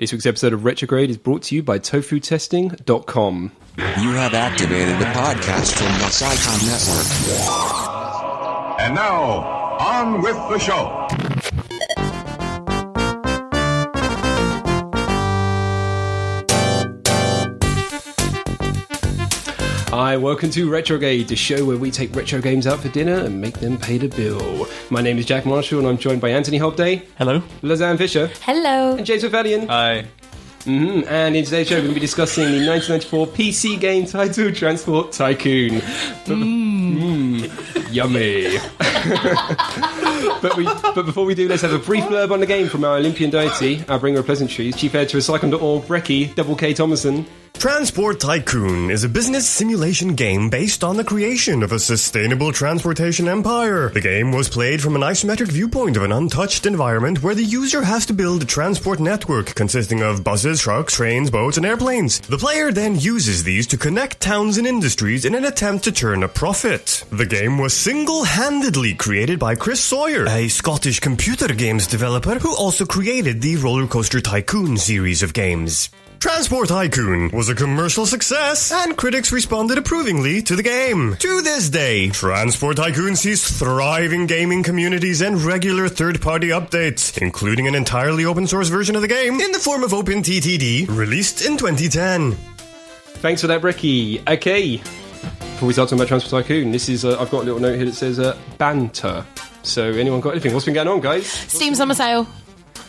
This week's episode of Retrograde is brought to you by tofutesting.com. You have activated the podcast from the Tycoon Network. And now, on with the show. Hi, welcome to Retrograde, the show where we take retro games out for dinner and make them pay the bill. My name is Jack Marshall and I'm joined by Anthony Hobday. Hello. Lazanne Fisher. Hello. And James McFadden. Hi. And in today's show, we're going to be discussing the 1994 PC game titled Transport Tycoon. Yummy. but before we do, let's have a brief blurb on the game from our Olympian deity, our bringer of pleasantries, chief editor of Cyclone.org, Brecky, Double K Thomason. Transport Tycoon is a business simulation game based on the creation of a sustainable transportation empire. The game was played from an isometric viewpoint of an untouched environment where the user has to build a transport network consisting of buses, trucks, trains, boats, and airplanes. The player then uses these to connect towns and industries in an attempt to turn a profit. The game was single-handedly created by Chris Sawyer, a Scottish computer games developer who also created the Roller Coaster Tycoon series of games. Transport Tycoon was a commercial success, and critics responded approvingly to the game. To this day, Transport Tycoon sees thriving gaming communities and regular third-party updates, including an entirely open-source version of the game in the form of OpenTTD, released in 2010. Thanks for that, Brecky. Okay, before we start talking about Transport Tycoon, this is I've got a little note here that says banter. So, anyone got anything? What's been going on, guys? Steam Summer Sale.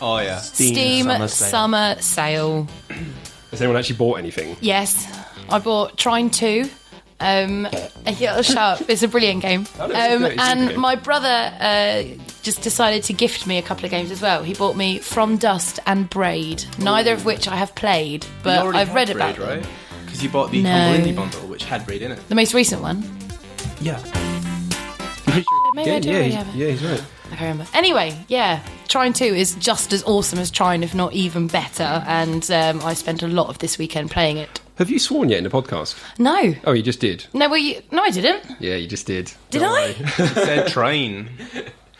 Oh, yeah. Steam Summer Sale. Has anyone actually bought anything? Yes. I bought Trine 2. Yeah, shut up. It's a brilliant game. And my brother just decided to gift me a couple of games as well. He bought me From Dust and Braid, neither of which I have played, but I've read about them. Right? Because you bought the Humble Indie bundle, which had Braid in it. The most recent one? Yeah. Maybe I do already have it. Yeah, he's right. I can't remember. Anyway, yeah, Trine 2 is just as awesome as Trine, if not even better, and I spent a lot of this weekend playing it. Have you sworn yet in the podcast? No. Oh, you just did? No, No, I didn't. Yeah, you just did. Did I? You said Trine.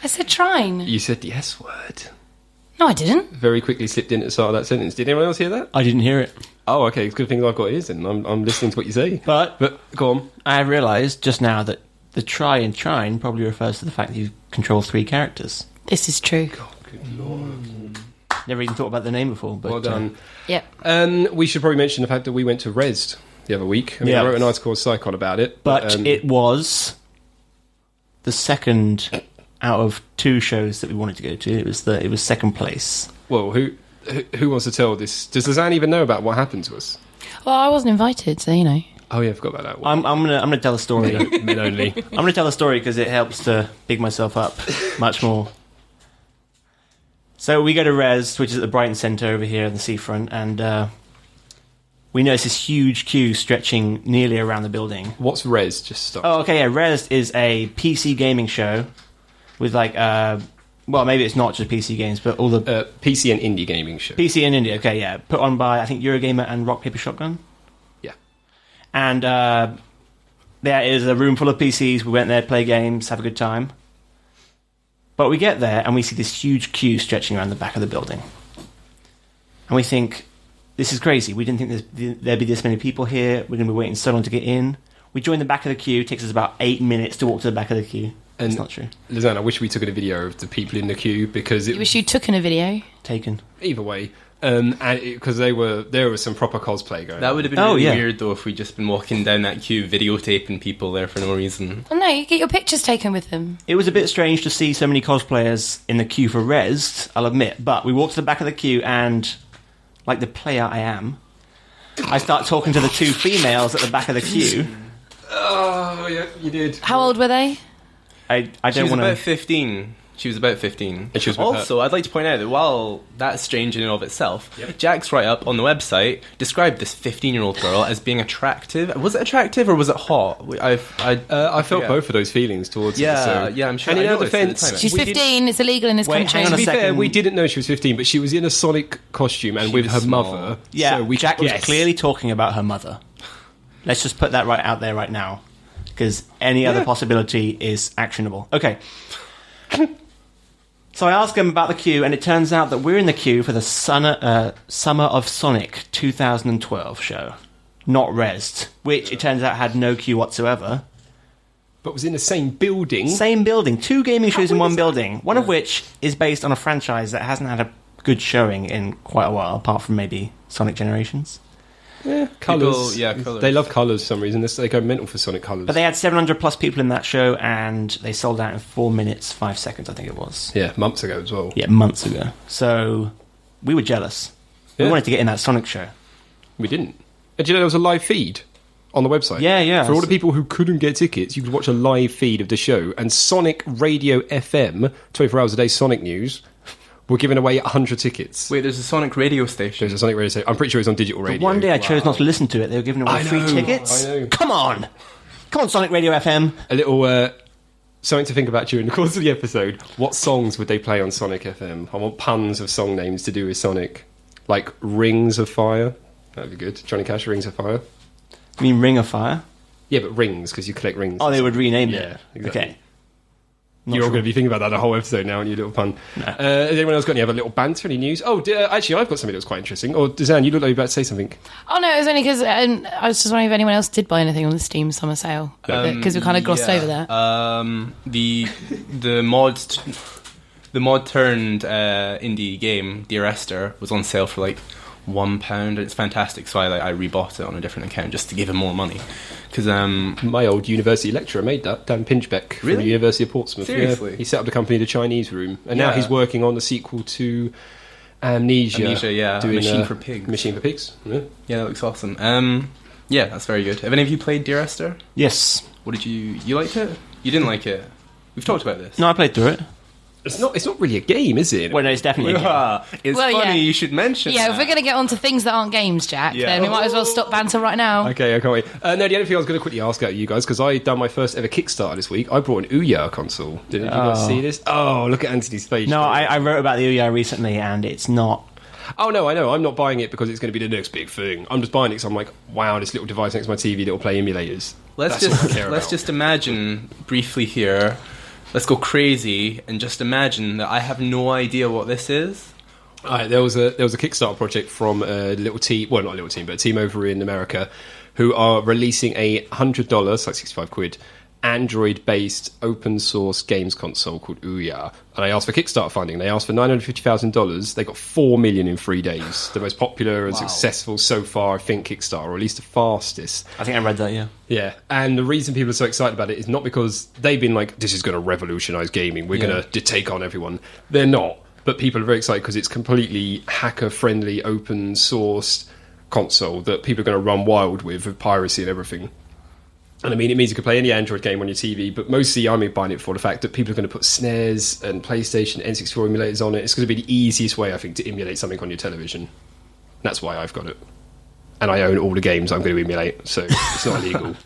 I said Trine. You said the S word. No, I didn't. Very quickly slipped in at the start of that sentence. Did anyone else hear that? I didn't hear it. Oh, okay. It's good thing I've got ears and I'm listening to what you say. But go on. I realised just now that the try in Trine probably refers to the fact that you control 3 characters. This is true. God, good lord. Never even thought about the name before. But, well done. Yep. We should probably mention the fact that we went to Rezzed the other week. I wrote an article on Cycon about it. But it was the second out of 2 shows that we wanted to go to. It was second place. Well, who wants to tell this? Does Lazanne even know about what happened to us? Well, I wasn't invited, so you know. Oh yeah, I forgot about that I'm one. gonna tell a story. Men only. I'm gonna tell a story because it helps to big myself up much more. So we go to Res, which is at the Brighton Centre over here in the seafront, and we notice this huge queue stretching nearly around the building. What's Res? Just stop. Oh, okay, yeah. Res is a PC gaming show with like, well, maybe it's not just PC games, but all the PC and indie gaming show. PC in India. Okay, yeah, put on by I think Eurogamer and Rock Paper Shotgun. And there is a room full of PCs. We went there, play games, have a good time. But we get there and we see this huge queue stretching around the back of the building. And we think, this is crazy. We didn't think there'd be this many people here. We're going to be waiting so long to get in. We join the back of the queue. It takes us about 8 minutes to walk to the back of the queue. And it's not true. Lazanne, I wish we took a video of the people in the queue because You wish you took in a video. Taken. Either way. And because there was some proper cosplay going on. That would have been really weird, though, if we'd just been walking down that queue videotaping people there for no reason. Oh, no, you get your pictures taken with them. It was a bit strange to see so many cosplayers in the queue for Res, I'll admit. But we walked to the back of the queue and, like the player I am, I start talking to the 2 females at the back of the queue. Oh, yeah, you did. How old were they? I don't want to... She was about 15. She was about 15. And she was with also, I'd like to point out that while that's strange in and of itself, Jack's write-up on the website described this 15-year-old girl as being attractive. Was it attractive or was it hot? I felt both of those feelings towards her. So. Yeah, I'm sure. And in our noticed at the defence, time. She's 15, it's illegal in this country. hang on to a be fair, second. we didn't know she was 15, but she was in a Sonic costume and She with was her small. mother. Yeah, so we Jack was guess. clearly talking about her mother. Let's just put that right out there right now, because any other possibility is actionable. Okay. So I asked him about the queue, and it turns out that we're in the queue for the Summer of Sonic 2012 show, not Rezzed, which it turns out had no queue whatsoever. But was in the same building. Same building. 2 gaming shows in one building, one of which is based on a franchise that hasn't had a good showing in quite a while, apart from maybe Sonic Generations. Yeah, colours. Colours. They love colours for some reason. They go mental for Sonic colours. But they had 700 plus people in that show, and they sold out in 4 minutes, 5 seconds, I think it was. Yeah, months ago as well. Yeah, months ago. So we were jealous. We Yeah. wanted to get in that Sonic show. We didn't. And do you know there was a live feed on the website? Yeah. For all the people who couldn't get tickets, you could watch a live feed of the show. And Sonic Radio FM, 24 hours a day Sonic news, were giving away 100 tickets. Wait, there's a Sonic radio station. There's a Sonic Radio station. I'm pretty sure it's on digital radio. But one day I chose not to listen to it. They were giving away I free know, tickets. I know. Come on, Sonic Radio FM. A little something to think about during the course of the episode. What songs would they play on Sonic FM? I want puns of song names to do with Sonic. Like Rings of Fire. That'd be good. Johnny Cash, Rings of Fire. You mean Ring of Fire? Yeah, but rings, because you collect rings. Oh, they would rename Yeah, it. exactly. Okay. You're all going to be thinking about that the whole episode now, and your little pun. No. Has anyone else got any other little banter, any news? Oh, actually, I've got something that was quite interesting. Or, Dazan, you look like you were about to say something. Oh no, it was only because I was just wondering if anyone else did buy anything on the Steam summer sale, because we kind of glossed over that. The mod turned indie game Dear Esther was on sale for like £1. It's fantastic, so I rebought it on a different account just to give him more money. Because My old university lecturer made that, Dan Pinchbeck from the Really? University of Portsmouth. Seriously? Yeah. He set up the company The Chinese Room, and now Yeah. he's working on the sequel to Amnesia. Amnesia, yeah. doing, Machine for Pigs. Machine for Pigs. Yeah. yeah, that looks awesome. Yeah, that's very good. Have any of you played Dear Esther? Yes. What did you liked it? You didn't like it. We've talked about this. No, I played through it. It's not really a game, is it? Well, no, it's definitely a game. It's Well, funny yeah. you should mention Yeah, that. if we're going to get on to things that aren't games, Jack, Yeah. then we might as well stop banter right now. Okay, I can't wait. No, the only thing I was going to quickly ask out of you guys, because I done my first ever Kickstarter this week. I brought an Ouya console. Did you guys see this? Oh, look at Anthony's face. No, I wrote about the Ouya recently, and it's not. Oh, no, I know. I'm not buying it because it's going to be the next big thing. I'm just buying it because I'm like, wow, this little device next to my TV that will play emulators. Let's That's all I care let's about. just imagine briefly here. Let's go crazy and just imagine that I have no idea what this is. Alright, there was a Kickstarter project from a little team, well, not a little team, but a team over in America who are releasing a $100, like 65 quid, Android-based open source games console called Ouya. And I asked for Kickstarter funding. They asked for $950,000. They got 4 million in 3 days. The most popular and successful so far, I think, Kickstarter, or at least the fastest. I think I read that, yeah. Yeah, and the reason people are so excited about it is not because they've been like, this is going to revolutionise gaming, we're going to take on everyone. They're not, but people are very excited because it's completely hacker-friendly, open-sourced console that people are going to run wild with piracy and everything. And I mean, it means you can play any Android game on your TV, but mostly I'm buying it for the fact that people are going to put SNES and PlayStation, N64 emulators on it. It's going to be the easiest way, I think, to emulate something on your television. That's why I've got it. And I own all the games I'm going to emulate, so it's not illegal.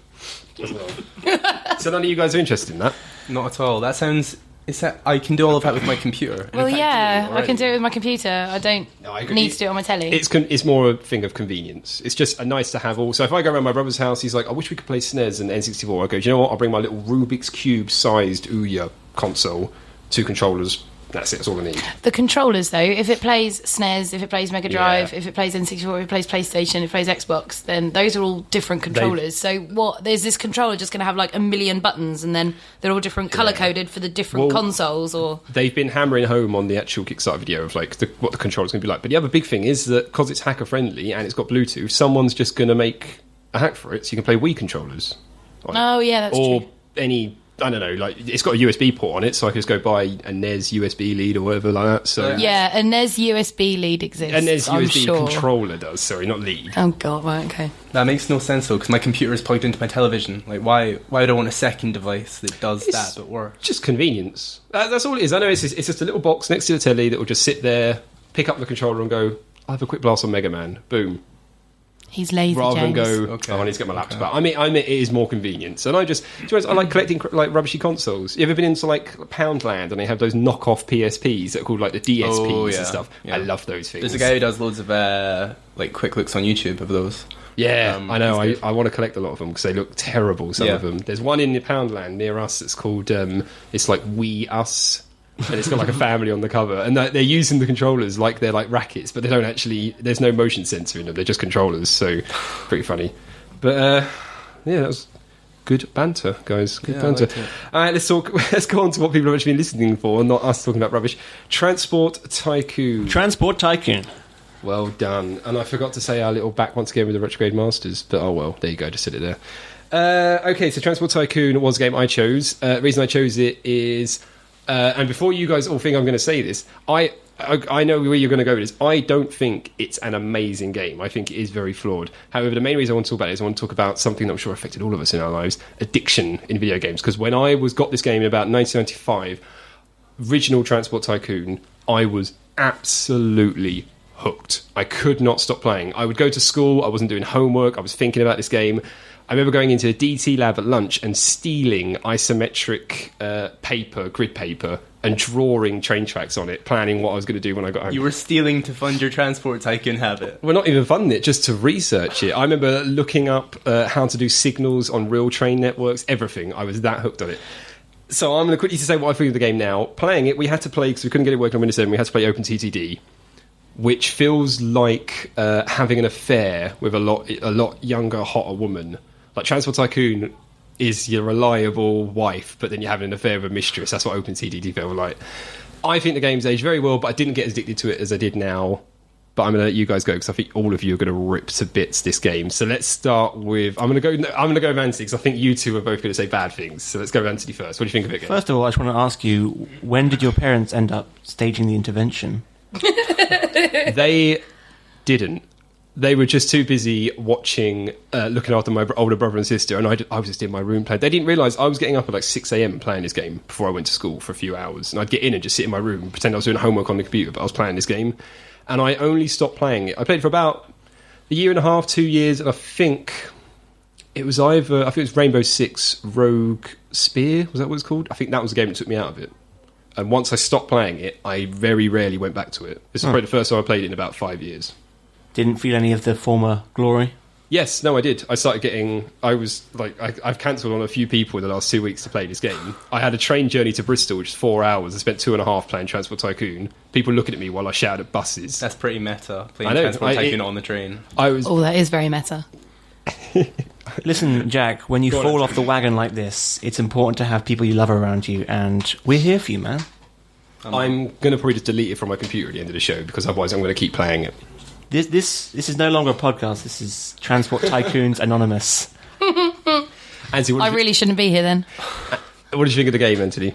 So none of you guys are interested in that? Not at all. That sounds. I can do all of that with my computer. And Well, in fact, yeah, do I can do it with my computer. I don't I agree. need to do it on my telly. It's more a thing of convenience. It's just a nice to have all. So if I go around my brother's house, he's like, I wish we could play SNES and N64. I go, do you know what? I'll bring my little Rubik's Cube sized Ouya console, 2 controllers. That's it. That's all I need. The controllers, though, if it plays SNES, if it plays Mega Drive, Yeah. if it plays N64, if it plays PlayStation, if it plays Xbox, then those are all different controllers. So what? There's this controller just going to have like a million buttons, and then they're all different color coded for the different consoles. Or They've been hammering home on the actual Kickstarter video of like what the controller's going to be like. But the other big thing is that because it's hacker friendly and it's got Bluetooth, someone's just going to make a hack for it, so you can play Wii controllers. oh yeah, that's or true. any. I don't know, like it's got a USB port on it, so I can just go buy a NES USB lead or whatever like that. So Yeah, a NES USB lead exists. a NES I'm USB sure. controller does. Sorry, not lead. Oh god, right, okay. That makes no sense though, because my computer is plugged into my television. Like, why would I want a second device that does that but works? Just convenience. That's all it is. I know it's just a little box next to the telly that will just sit there, pick up the controller and go, I'll have a quick blast on Mega Man. Boom. He's lazy, Rather than James. go, Okay. oh, I need to get my laptop out. I mean, it is more convenience. And to be honest, I like collecting like rubbishy consoles. You ever been into like Poundland and they have those knockoff PSPs that are called like the DSPs Oh, yeah. and stuff? Yeah. I love those things. There's a guy who does loads of like quick looks on YouTube of those. Yeah, I know. he's good. I want to collect a lot of them because they look terrible. Some Yeah. of them. There's one in the Poundland near us. It's called. It's like We Us and it's got like a family on the cover, and they're using the controllers like they're like rackets, but they don't actually. There's no motion sensor in them; they're just controllers. So pretty funny. But yeah, that was good banter, guys. Good banter. All right, let's talk. Let's go on to what people have actually been listening for, and not us talking about rubbish. Transport Tycoon. Well done. And I forgot to say our little back once again with the Retrograde Masters, but oh well, there you go, just said it there. Okay, so Transport Tycoon was a game I chose. The reason I chose it is, and before you guys all think I'm going to say this, I know where you're going to go with this. I don't think it's an amazing game. I think it is very flawed. However, the main reason I want to talk about it is I want to talk about something that I'm sure affected all of us in our lives, addiction in video games. Because when I got this game in about 1995, original Transport Tycoon, I was absolutely hooked. I could not stop playing. I would go to school, I wasn't doing homework, I was thinking about this game. I remember going into a DT lab at lunch and stealing isometric grid paper, and drawing train tracks on it, planning what I was going to do when I got home. You were stealing to fund your Transport Tycoon habit. Well, not even funding it, just to research it. I remember looking up how to do signals on real train networks, everything. I was that hooked on it. So I'm going to quickly say what I think of the game now. Playing it, we had to play, because we couldn't get it working on Windows 7, we had to play OpenTTD, which feels like having an affair with a lot younger, hotter woman. Like Transport Tycoon is your reliable wife, but then you're having an affair with a mistress. That's what OpenTTD felt like. I think the game's aged very well, but I didn't get as addicted to it as I did now. But I'm going to let you guys go, because I think all of you are going to rip to bits this game. So let's start with... I'm going to go with Anthony, because I think you two are both going to say bad things. So let's go with Anthony first. What do you think of it, guys? First of all, I just want to ask you, when did your parents end up staging the intervention? They didn't. They were just too busy watching, looking after my older brother and sister, and I was just in my room playing. They didn't realise I was getting up at like 6 a.m. playing this game before I went to school for a few hours. And I'd get in and just sit in my room and pretend I was doing homework on the computer, but I was playing this game. And I only stopped playing it. I played it for about a year and a half, 2 years, and I think it was Rainbow Six Rogue Spear, was that what it's called? I think that was the game that took me out of it. And once I stopped playing it, I very rarely went back to it. This is probably the first time I played it in about 5 years. Didn't feel any of the former glory? Yes, no, I did. I started getting... I've cancelled on a few people in the last 2 weeks to play this game. I had a train journey to Bristol, which is 4 hours. I spent 2.5 playing Transport Tycoon. People looking at me while I shouted at buses. That's pretty meta, playing Transport Tycoon on the train. That is very meta. Listen, Jack, when you fall off the wagon like this, it's important to have people you love around you, and we're here for you, man. I'm going to probably just delete it from my computer at the end of the show, because otherwise I'm going to keep playing it. This is no longer a podcast. This is Transport Tycoons Anonymous. Anthony, I really shouldn't be here then. What did you think of the game, Anthony?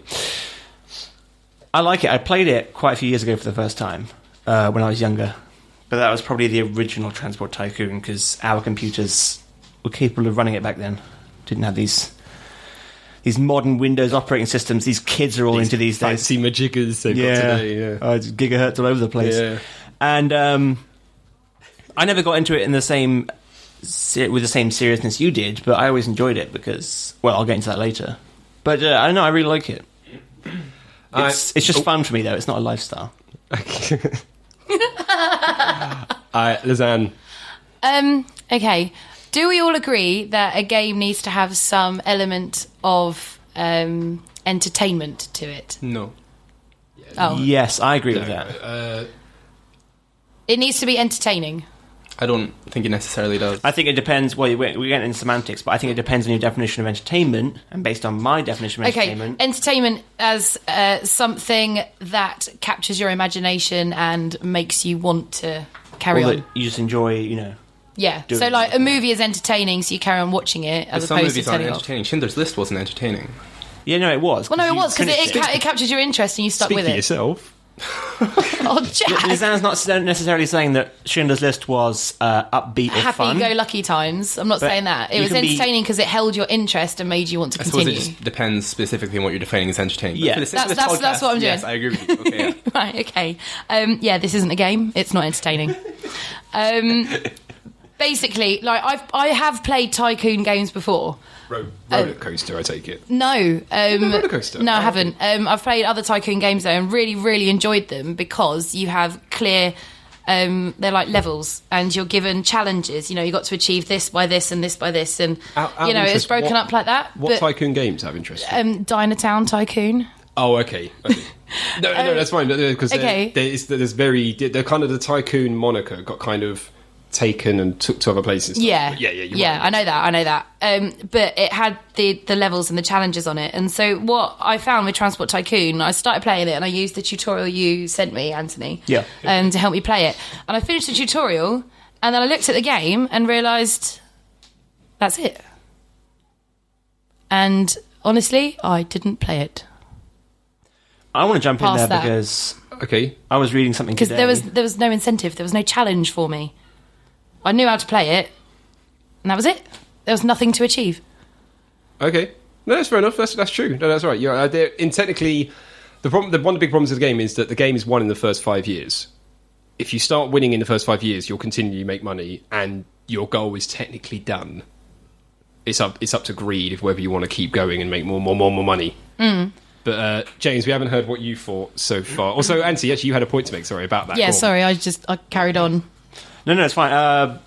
I like it. I played it quite a few years ago for the first time when I was younger. But that was probably the original Transport Tycoon, because our computers were capable of running it back then. Didn't have these modern Windows operating systems. These kids are all into these days. Fancy majiggers they've got today. Yeah. Gigahertz all over the place. Yeah. And I never got into it with the same seriousness you did, but I always enjoyed it because, well, I'll get into that later. But I don't know, I really like it. It's just fun for me, though. It's not a lifestyle. Lizanne. Okay. Do we all agree that a game needs to have some element of entertainment to it? No. Oh. Yes, I agree with that. It needs to be entertaining. I don't think it necessarily does. I think it depends. Well, we get into semantics, but I think it depends on your definition of entertainment, and based on my definition of entertainment... Entertainment as something that captures your imagination and makes you want to carry on. That you just enjoy, Yeah, so like a movie is entertaining, so you carry on watching it as some opposed movies to aren't turning entertaining. Schindler's List wasn't entertaining. Yeah, no, it was. Well, no, it was, because it captures your interest and you stuck Speak with for it. yourself. Oh, Jack. Lizanne's not necessarily saying that Schindler's List was upbeat or fun. Happy-go-lucky times. I'm not saying that. It was entertaining because it held your interest and made you want to continue. I suppose it just depends specifically on what you're defining as entertaining. Yeah, that's what I'm doing. Yes, I agree with you. Okay, yeah. Right, okay. Yeah, this isn't a game. It's not entertaining. Basically, like I have played Tycoon games before. Roller coaster, I take it. No. Roller coaster? No, I haven't. I've played other Tycoon games though and really, really enjoyed them because you have clear... they're like levels and you're given challenges. You got to achieve this by this and this by this. And, it's broken up like that. What Tycoon games have interest? Dinotown Tycoon. Oh, okay. No, that's fine. Because Okay. they're kind of the Tycoon moniker got kind of taken and took to other places. Yeah, you're yeah. right. I know that. But it had the levels and the challenges on it. And so what I found with Transport Tycoon, I started playing it and I used the tutorial you sent me, Anthony, Yeah. to help me play it. And I finished the tutorial, and then I looked at the game and realised that's it. And honestly, I didn't play it. I want to jump in Past there that. because Okay. I was reading something Because today. there was no incentive, there was no challenge for me. I knew how to play it, and that was it. There was nothing to achieve. Okay. No, that's fair enough. That's true. No, that's right. You're technically one of the big problems of the game is that the game is won in the first 5 years. If you start winning in the first 5 years, you'll continue to make money, and your goal is technically done. It's up to greed of whether you want to keep going and make more money. But James, we haven't heard what you thought so far. Also, Anthony, actually, you had a point to make. Sorry about that. Yeah, Go on. sorry, I carried on. No, it's fine.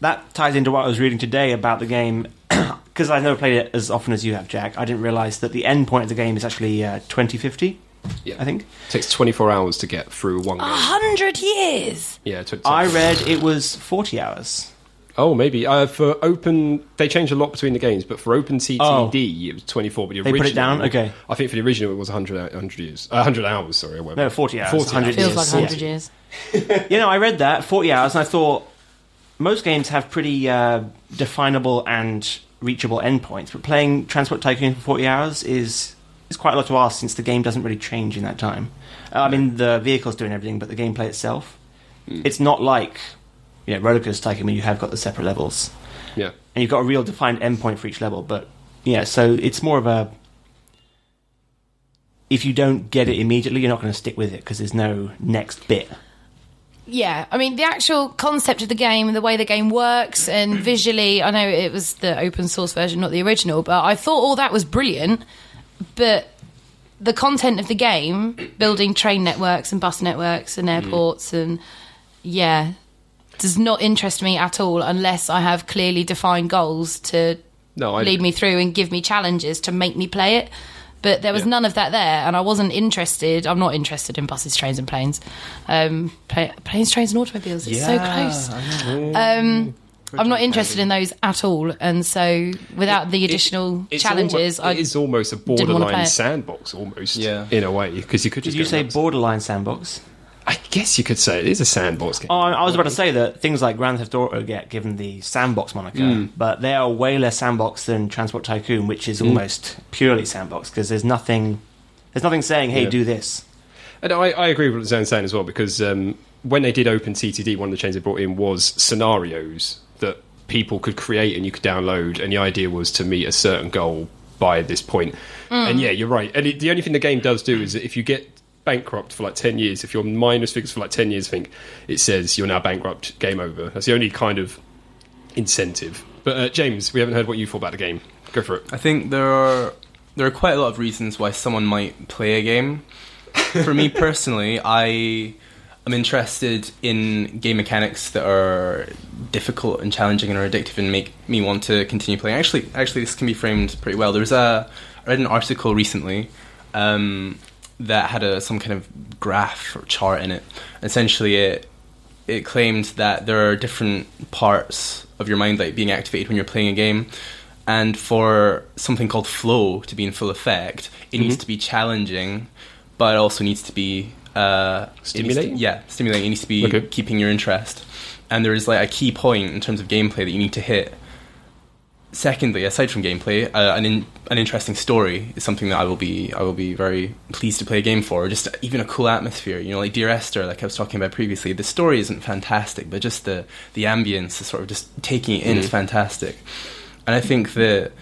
That ties into what I was reading today about the game. Because I've never played it as often as you have, Jack. I didn't realise that the end point of the game is actually 2050, Yeah. I think. It takes 24 hours to get through one game. 100 years! Yeah, I read it was 40 hours. Oh, maybe. For open... They changed a lot between the games, but for open TTD, it was 24. But the They put it down? Okay. I think for the original, it was 100 years. 100 hours, sorry. Or whatever. No, 40 hours. 40 100 Feels years. like 100 years. I read that, 40 hours, and I thought most games have pretty definable and reachable endpoints, but playing Transport Tycoon for 40 hours is quite a lot to ask since the game doesn't really change in that time. I mean, the vehicle's doing everything, but the gameplay itself, it's not like Roller Coaster Tycoon where you have got the separate levels. Yeah. And you've got a real defined endpoint for each level, but so it's more of a... If you don't get it immediately, you're not going to stick with it because there's no next bit. Yeah, I mean, the actual concept of the game and the way the game works, and visually, I know it was the open source version, not the original, but I thought all that was brilliant. But the content of the game, building train networks and bus networks and airports, and does not interest me at all unless I have clearly defined goals to lead me through and give me challenges to make me play it. But there was none of that there, and I wasn't interested. I'm not interested in buses, trains, and planes. Planes, trains, and automobiles. It's so close. I'm not interested in those at all, and so without the additional challenges, it is almost a borderline sandbox, almost in a way, because you could just. Did you say borderline sandbox? I guess you could say it is a sandbox game. Oh, I was about to say that things like Grand Theft Auto get given the sandbox moniker, but they are way less sandbox than Transport Tycoon, which is almost purely sandbox because there's nothing saying, "Hey, do this." And I agree with what Zan's saying as well, because when they did Open TTD, one of the changes they brought in was scenarios that people could create and you could download, and the idea was to meet a certain goal by this point. And you're right. And the only thing the game does do is that if you get bankrupt for like 10 years, if your minus figures for like 10 years, I think it says you're now bankrupt, game over. That's the only kind of incentive. But James, we haven't heard what you thought about the game. Go for it. I think there are quite a lot of reasons why someone might play a game. For me personally, I am interested in game mechanics that are difficult and challenging and are addictive and make me want to continue playing. Actually, this can be framed pretty well. I read an article recently that had some kind of graph or chart in it. Essentially, it claimed that there are different parts of your mind like being activated when you're playing a game, and for something called flow to be in full effect, it needs to be challenging, but it also needs to be stimulating. Stimulating. It needs to be keeping your interest, and there is like a key point in terms of gameplay that you need to hit. Secondly, aside from gameplay, an interesting story is something that I will be very pleased to play a game for. Just even a cool atmosphere, like Dear Esther, like I was talking about previously. The story isn't fantastic, but just the ambience, the sort of just taking it in is fantastic. And I think that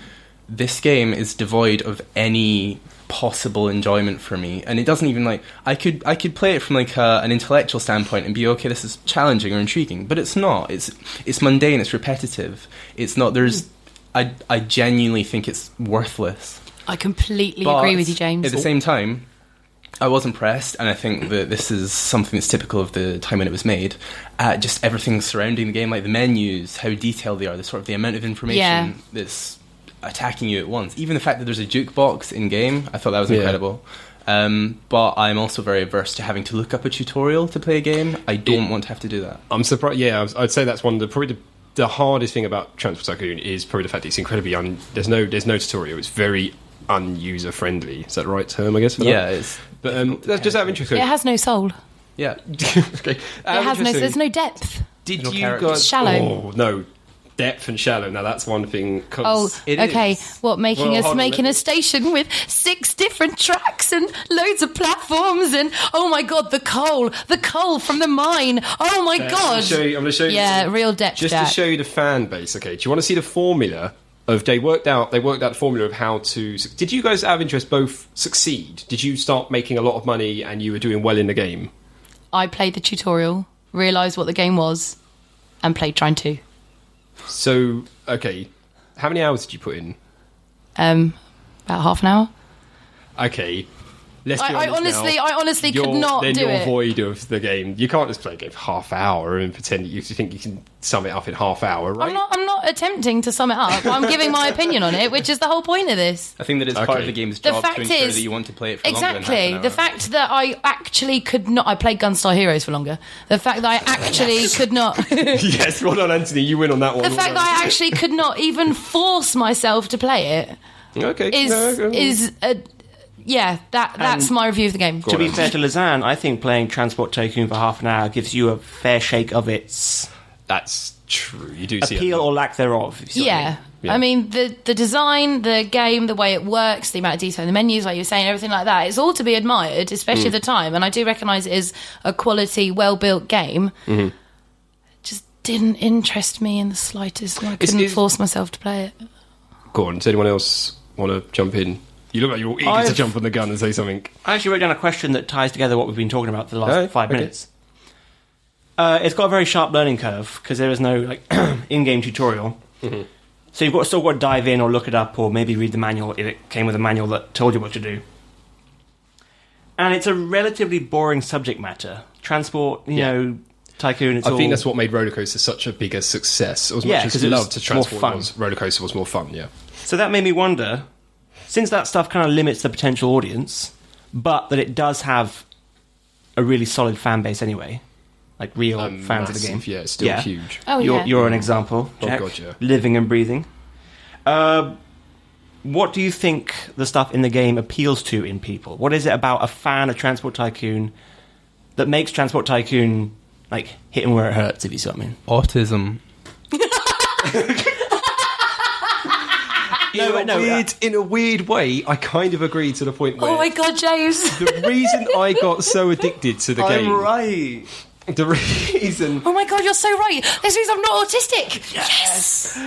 this game is devoid of any possible enjoyment for me, and it doesn't even I could play it from like an intellectual standpoint and be okay, this is challenging or intriguing, but it's not. It's mundane. It's repetitive. It's not. I genuinely think it's worthless. I completely agree with you, James. At the same time, I was impressed, and I think that this is something that's typical of the time when it was made, at just everything surrounding the game, like the menus, how detailed they are, the amount of information that's attacking you at once. Even the fact that there's a jukebox in-game, I thought that was incredible. But I'm also very averse to having to look up a tutorial to play a game. I don't want to have to do that. I'm surprised. Yeah, I'd say that's one of the hardest thing about Transport Tycoon is probably the fact that it's incredibly there's no tutorial. It's very unuser friendly. Is that the right term? I guess. For Yeah, that? it's. But that's just out of interest. It has no soul. Yeah. Okay. There's no depth. Did No you character. guys? It's shallow. Oh no, depth and shallow. Now that's one thing. 'Cause Oh, okay. is. What, making Well, a station with 6 different tracks and loads of platforms and oh my god, the coal from the mine. Oh my god. I'm going to show you. Yeah, real depth. Just Jack. to show you the fan base. Okay. Do you want to see the formula of they worked out the formula of how to. Did you guys, out of interest, both succeed? Did you start making a lot of money and you were doing well in the game? I played the tutorial, realised what the game was, and played Trine 2. So, okay, how many hours did you put in? About half an hour. Okay, let's be I honest honestly now. could not then do you're it. void of the game. You can't just play a game for half hour and pretend that you think you can sum it up in half hour, right? I'm not attempting to sum it up. I'm giving my opinion on it, which is the whole point of this. I think that it's part of the game's The job fact to ensure is- that you want to play it for longer than Exactly. half The an hour. fact that I actually could not. I played Gunstar Heroes for longer. The fact that I actually could not. Yes, well done, Anthony. You win on that one. The fact that I actually could not even force myself to play it okay is that's my review of the game. To be fair to Lausanne, I think playing Transport Tycoon for half an hour gives you a fair shake of its That's true. You do see appeal it. or lack thereof. if you see what I mean. Yeah. I mean, the design, the game, the way it works, the amount of detail in the menus, like you were saying, everything like that, it's all to be admired, especially at the time. And I do recognise it is a quality, well-built game. It just didn't interest me in the slightest. And I couldn't force myself to play it. Go on. Does anyone else want to jump in? You look like you're eager to jump on the gun and say something. I actually wrote down a question that ties together what we've been talking about for the last 5 okay. minutes. It's got a very sharp learning curve because there is no in-game tutorial. So you've still got to dive in or look it up or maybe read the manual if it came with a manual that told you what to do. And it's a relatively boring subject matter. Transport, you know, Tycoon. I think that's what made Roller Coaster such a bigger success. As much as it loved to was more Transport, fun. Roller Coaster was more fun. Yeah. So that made me wonder, since that stuff kind of limits the potential audience, but that it does have a really solid fan base anyway, like real fans of the game. Yeah, it's still huge. Oh, You're an example, Jack, God, yeah. living and breathing. What do you think the stuff in the game appeals to in people? What is it about a fan of Transport Tycoon that makes Transport Tycoon like hitting where it hurts, if you see what I mean? Autism. In a weird way, I kind of agree to the point where Oh my god, James. the reason I got so addicted to the game. right. The reason. Oh my god, you're so right. This means I'm not autistic. Yes.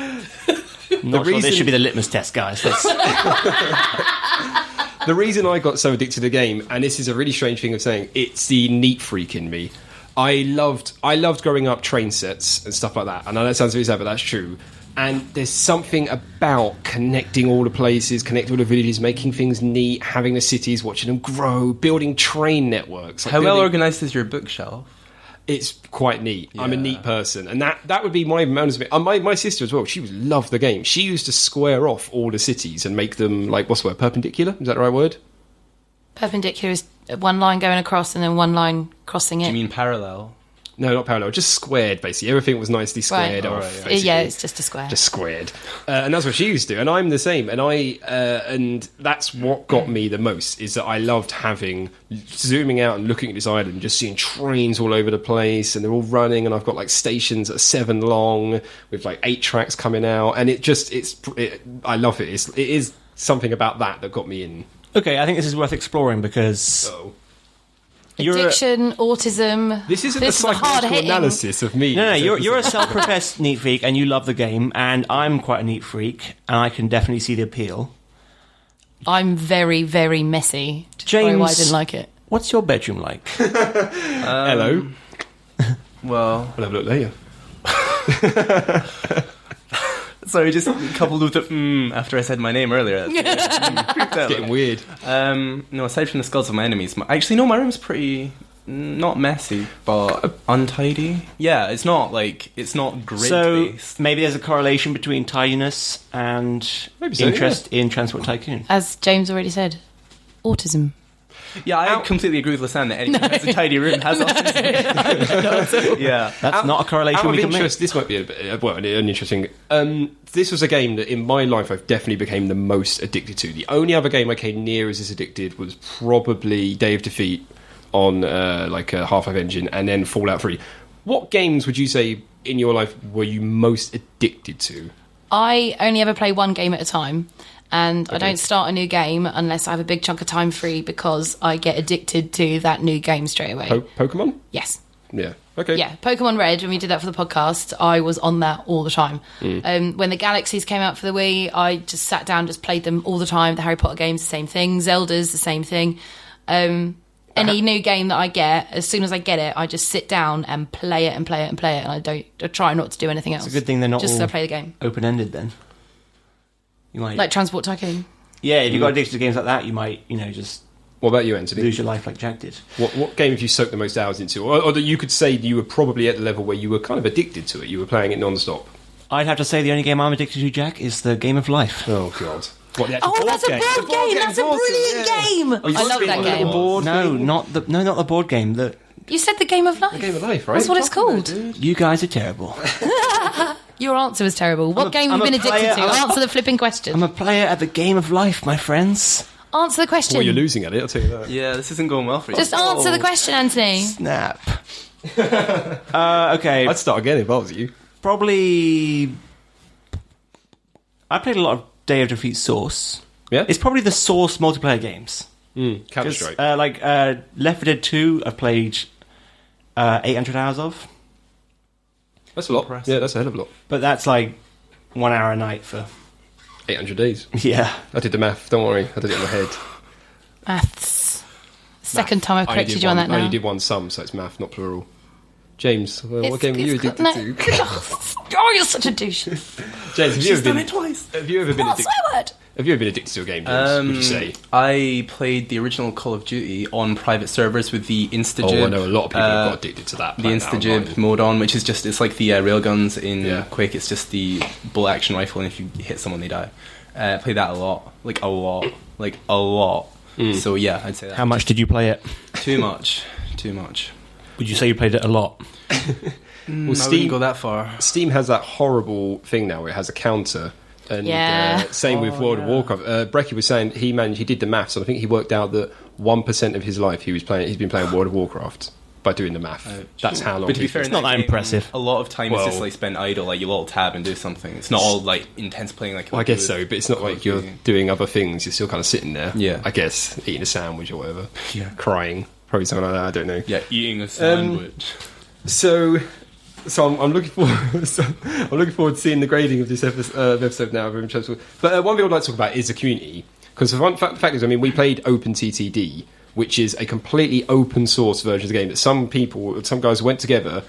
Not sure reason- this should be the litmus test, guys. The reason I got so addicted to the game, and this is a really strange thing of saying, it's the neat freak in me. I loved growing up train sets and stuff like that. I know that sounds really sad, but that's true. And there's something about connecting all the places, connecting all the villages, making things neat, having the cities, watching them grow, building train networks. How well organised is your bookshelf? It's quite neat. I'm a neat person, and that would be my management. My sister as well. She would love the game. She used to square off all the cities and make them like what's the word? Perpendicular? Is that the right word? Perpendicular is one line going across and then one line crossing it. Do you mean parallel? No, not parallel. Just squared. Basically, everything was nicely squared Right. off. Right, basically. Yeah, it's just a square. Just squared, and that's what she used to do. And I'm the same. And and that's what got me the most is that I loved zooming out and looking at this island, just seeing trains all over the place, and they're all running. And I've got like stations that are 7 long with like 8 tracks coming out, and I love it. It is something about that got me in. Okay, I think this is worth exploring because Addiction, autism. This isn't a is psychological hard-hitting. analysis of me. No, you're a self-professed neat freak and you love the game, and I'm quite a neat freak, and I can definitely see the appeal. I'm very, very messy. Which is probably why I didn't like it. What's your bedroom like? Hello. Well, We'll have a look later. sorry, just coupled with the after I said my name earlier. That's creeped out. Getting weird. No, aside from the skulls of my enemies, my room's pretty not messy, but untidy. Yeah, it's not grid So based. maybe there's a correlation between tidiness and Maybe so, interest in Transport Tycoon. As James already said, autism. Yeah, I completely agree with Lisanne that anyone who has a tidy room has autism. Yeah. That's not a correlation Out we of can make. interest, this might be an interesting. This was a game that in my life I've definitely became the most addicted to. The only other game I came near as this addicted was probably Day of Defeat on like a Half-Life engine, and then Fallout 3. What games would you say in your life were you most addicted to? I only ever play one game at a time, and I don't start a new game unless I have a big chunk of time free because I get addicted to that new game straight away. Pokemon? Yes. Yeah. Okay. Yeah, Pokemon Red, when we did that for the podcast, I was on that all the time. When the Galaxies came out for the Wii, I just sat down, just played them all the time. The Harry Potter games, the same thing. Zelda's the same thing. Any new game that I get, as soon as I get it, I just sit down and play it and play it and play it, and I try not to do anything else. It's a good thing they're not just all so I play the game. open-ended then. You might... Like Transport Tycoon. Yeah, if you got addicted to games like that, you might, just What about you, Anthony? lose your life like Jack did. What game have you soaked the most hours into? Or that you could say you were probably at the level where you were kind of addicted to it. You were playing it non-stop. I'd have to say the only game I'm addicted to, Jack, is the Game of Life. Oh, God. What, the Oh, that's a game? board game! That's a brilliant game! I love that game. Not the board game. You said the Game of Life. The Game of Life, right? That's what it's called. You guys are terrible. Your answer was terrible. What game have you been addicted to? Answer the flipping question. I'm a player at the Game of Life, my friends. Answer the question. Well, you're losing at it, I'll tell you that. Yeah, this isn't going well for you. Just answer the question, Anthony. Snap. Okay. I'd start again if I was you. Probably... I played a lot of Day of Defeat Source. Yeah? It's probably the Source multiplayer games. Counter-Strike. Left 4 Dead 2, I've played 800 hours of. That's a lot. Impressive. Yeah, that's a hell of a lot. But that's like 1 hour a night for... 800 days. Yeah. I did the math, don't worry. I did it in my head. Maths. Second time I've corrected you on that I only now. did one sum, so it's math, not plural. James, what It's- game were you it's addicted got- to? Oh, you're such a douche. James, have you She's ever done been... it twice. Have you ever been What addicted... swear word? Have you ever been addicted to a game, James, would you say? I played the original Call of Duty on private servers with the InstaJib. Oh, I know a lot of people have got addicted to that. The playing that InstaJib online. mode on, which is just, it's like the railguns in Yeah. Quake. It's just the bullet action rifle, and if you hit someone, they die. I played that a lot. Like a lot. So yeah, I'd say that. How much did you play it? Too much. Would you say you played it a lot? Well, I Steam wouldn't go that far. Steam has that horrible thing now where it has a counter. And Yeah. same with World of Warcraft. Brecky was saying he did the maths, and I think he worked out that 1% of his life he's been playing World of Warcraft by doing the math. That's how long. But to be fair, It's not that impressive. A lot of time is Well- just like spent idle, like you little tab and do something. It's not all like intense playing. Like Well, I guess so, but it's not like you're doing other things. You're still kind of sitting there. Yeah. I guess eating a sandwich or whatever. Yeah. Crying, probably something like that. I don't know. Yeah, eating a sandwich. So I'm looking forward. I'm looking forward to seeing the grading of this episode now. But one thing I'd like to talk about is the community, because the fact is, I mean, we played OpenTTD, which is a completely open source version of the game that some guys went together,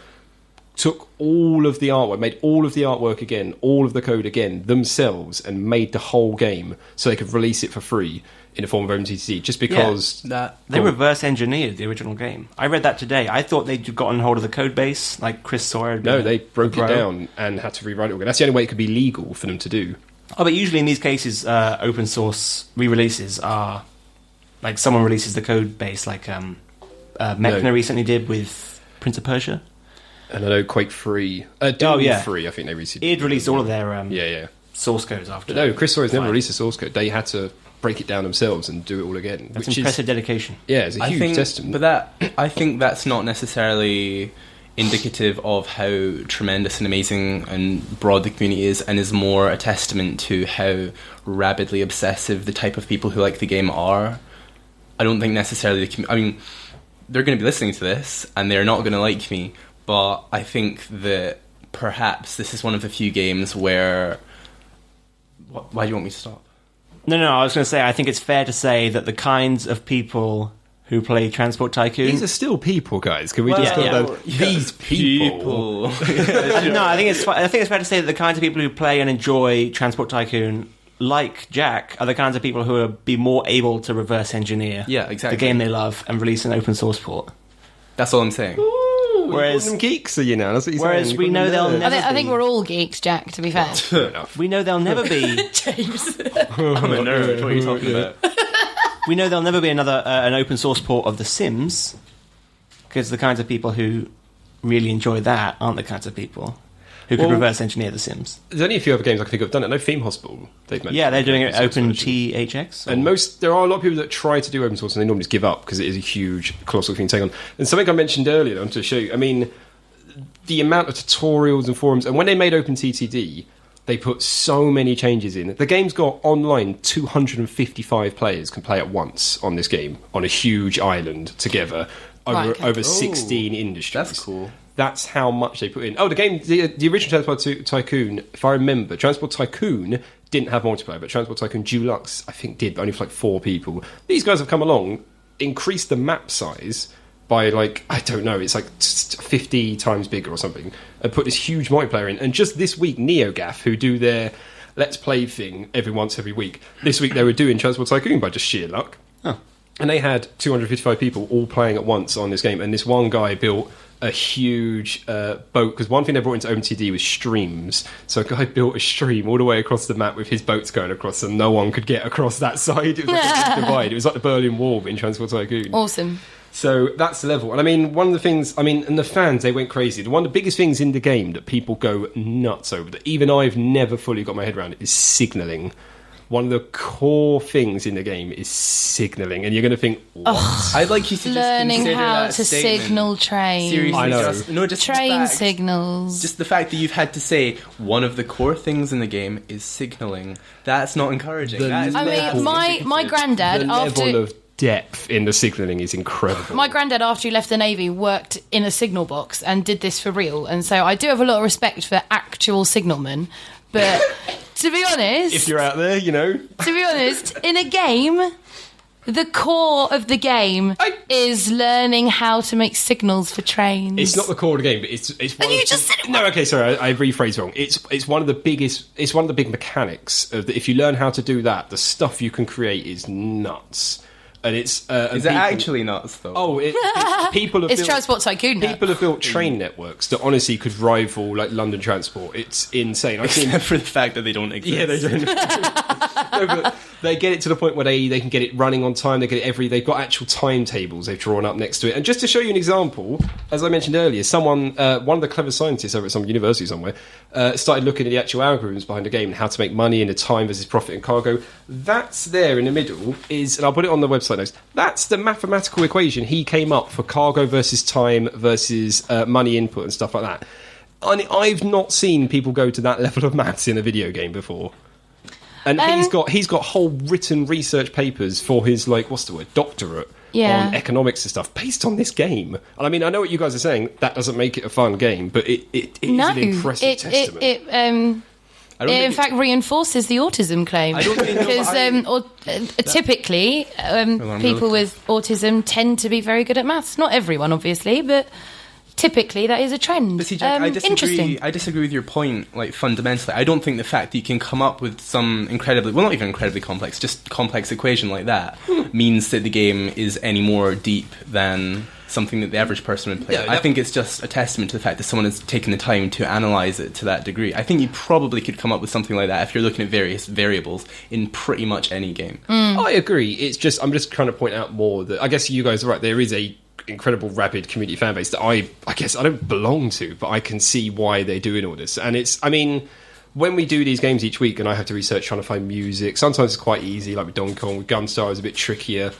took all of the artwork, made all of the artwork again, all of the code again themselves, and made the whole game so they could release it for free in the form of OpenTTD, just because They reverse engineered the original game. I read that today. I thought they'd gotten hold of the code base, like Chris Sawyer. had No, been they a broke it pro. down and had to rewrite it again. That's the only way it could be legal for them to do. Oh, but usually in these cases, open source re-releases are like someone releases the code base, like Mechner No. recently did with Prince of Persia. And I know Quake 3, Doom 3, I think they released. It released all of their yeah. source codes after. But no, Chris Sawyer's never Fine. released a source code. They had to break it down themselves and do it all again. That's which impressive is, dedication. yeah, it's a huge testament. But I think that's not necessarily indicative of how tremendous and amazing and broad the community is, and is more a testament to how rabidly obsessive the type of people who like the game are. I don't think necessarily I mean, they're going to be listening to this and they're not going to like me, but I think that perhaps this is one of the few games where... Why do you want me to stop? No, I was going to say, I think it's fair to say that the kinds of people who play Transport Tycoon... These are still people, guys. Can we just talk about these people? No, I think it's fair to say that the kinds of people who play and enjoy Transport Tycoon, like Jack, are the kinds of people who will be more able to reverse engineer exactly. the game they love and release an open source port. That's all I'm saying. Whereas them geeks are you now? That's what you're whereas saying. we know they'll never I think be. we're all geeks, Jack, to be fair. We know they'll never be. James. I'm a nerd. What are you talking about? We know there'll never be another an open source port of The Sims, because the kinds of people who really enjoy that aren't the kinds of people who could reverse engineer The Sims. There's only a few other games I can think of done it. No, Theme Hospital. They've mentioned. Yeah, they're doing it open THX. And there are a lot of people that try to do open source and they normally just give up because it is a huge, colossal thing to take on. And something I mentioned earlier, I want to show you. I mean, the amount of tutorials and forums, and when they made OpenTTD, they put so many changes in. The game's got online 255 players can play at once on this game on a huge island together over 16 industries. That's cool. That's how much they put in. Oh, the game, the original Transport Tycoon, if I remember, Transport Tycoon didn't have multiplayer, but Transport Tycoon Deluxe, I think, did, but only for like 4 people. These guys have come along, increased the map size by like, I don't know, it's like 50 times bigger or something, and put this huge multiplayer in. And just this week, NeoGAF, who do their Let's Play thing every week, this week they were doing Transport Tycoon by just sheer luck. Oh. And they had 255 people all playing at once on this game, and this one guy built a huge boat, because one thing they brought into OpenTD was streams. So a guy built a stream all the way across the map with his boats going across, and no one could get across that side. It was like a big divide. It was like the Berlin Wall in Transport Tycoon. Awesome. So that's the level. And I mean, one of the things, and the fans, they went crazy. One of the biggest things in the game that people go nuts over, that even I've never fully got my head around, is signalling. One of the core things in the game is signalling, and you're going to think, what? I'd like you to Learning just how that to statement. signal trains. Seriously, I know. just Train the fact, signals. Just the fact that you've had to say one of the core things in the game is signalling. That's not encouraging. That is I mean, my granddad, The after level of depth in the signalling is incredible. my granddad, after he left the Navy, worked in a signal box and did this for real. And so I do have a lot of respect for actual signalmen. But to be honest, If you're out there, you know. to be honest, in a game, the core of the game is learning how to make signals for trains. It's not the core of the game, but it's one. And you just said it. No, okay, sorry, I rephrased wrong. It's one of the biggest. It's one of the big mechanics of if you learn how to do that, the stuff you can create is nuts. And it's Is it actually nuts, though? Oh, people have It's built, Transport Tycoon now. people have built train networks that honestly could rival like London Transport. It's insane. I've seen Except for the fact that they don't exist. Yeah, they don't. No, but they get it to the point where they can get it running on time. They get it they've got actual timetables they've drawn up next to it. And just to show you an example, as I mentioned earlier, someone, one of the clever scientists over at some university somewhere, started looking at the actual algorithms behind the game and how to make money and the time versus profit and cargo. That's there in the middle and I'll put it on the website notes. That's the mathematical equation he came up for cargo versus time versus money input and stuff like that. And I've not seen people go to that level of maths in a video game before. And he's got whole written research papers for his doctorate on economics and stuff based on this game. And I mean, I know what you guys are saying. That doesn't make it a fun game, but it is an impressive testament. It in fact reinforces the autism claim because typically people with autism tend to be very good at maths. Not everyone, obviously, but typically that is a trend. But see, Jack, I disagree. Interesting. I disagree with your point. Like fundamentally, I don't think the fact that you can come up with some not even incredibly complex, just complex equation like that means that the game is any more deep than something that the average person would play. Yeah, I think it's just a testament to the fact that someone has taken the time to analyse it to that degree. I think you probably could come up with something like that if you're looking at various variables in pretty much any game. I agree. It's just I'm just trying to point out more that I guess you guys are right. There is a incredible rabid community fan base that I guess I don't belong to, but I can see why they're doing all this. And when we do these games each week and I have to research trying to find music, sometimes it's quite easy, like with Donkey Kong. With Gunstar it's a bit trickier.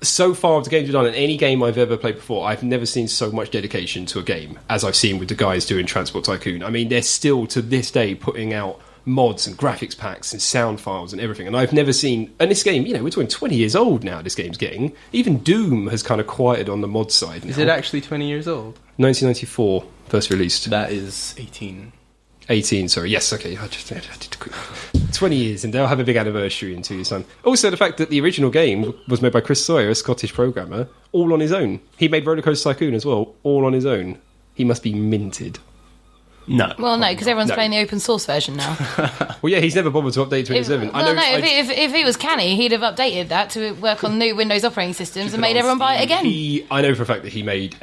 So far of the games we've done, in any game I've ever played before, I've never seen so much dedication to a game as I've seen with the guys doing Transport Tycoon. I mean, they're still to this day putting out mods and graphics packs and sound files and everything, and I've never seen. And this game, we're talking 20 years old now. This game's getting even Doom has kind of quieted on the mod side now. Is it actually 20 years old? 1994 first released. That is 18, sorry. Yes, okay. I did 20 years, and they'll have a big anniversary in 2 years' time. Also, the fact that the original game was made by Chris Sawyer, a Scottish programmer, all on his own. He made Roller Coaster Tycoon as well, all on his own. He must be minted. No. Well, no, because everyone's playing the open source version now. Well, yeah, he's never bothered to update 27. If he was canny, he'd have updated that to work on new Windows operating systems and made everyone buy it again. I know for a fact that he made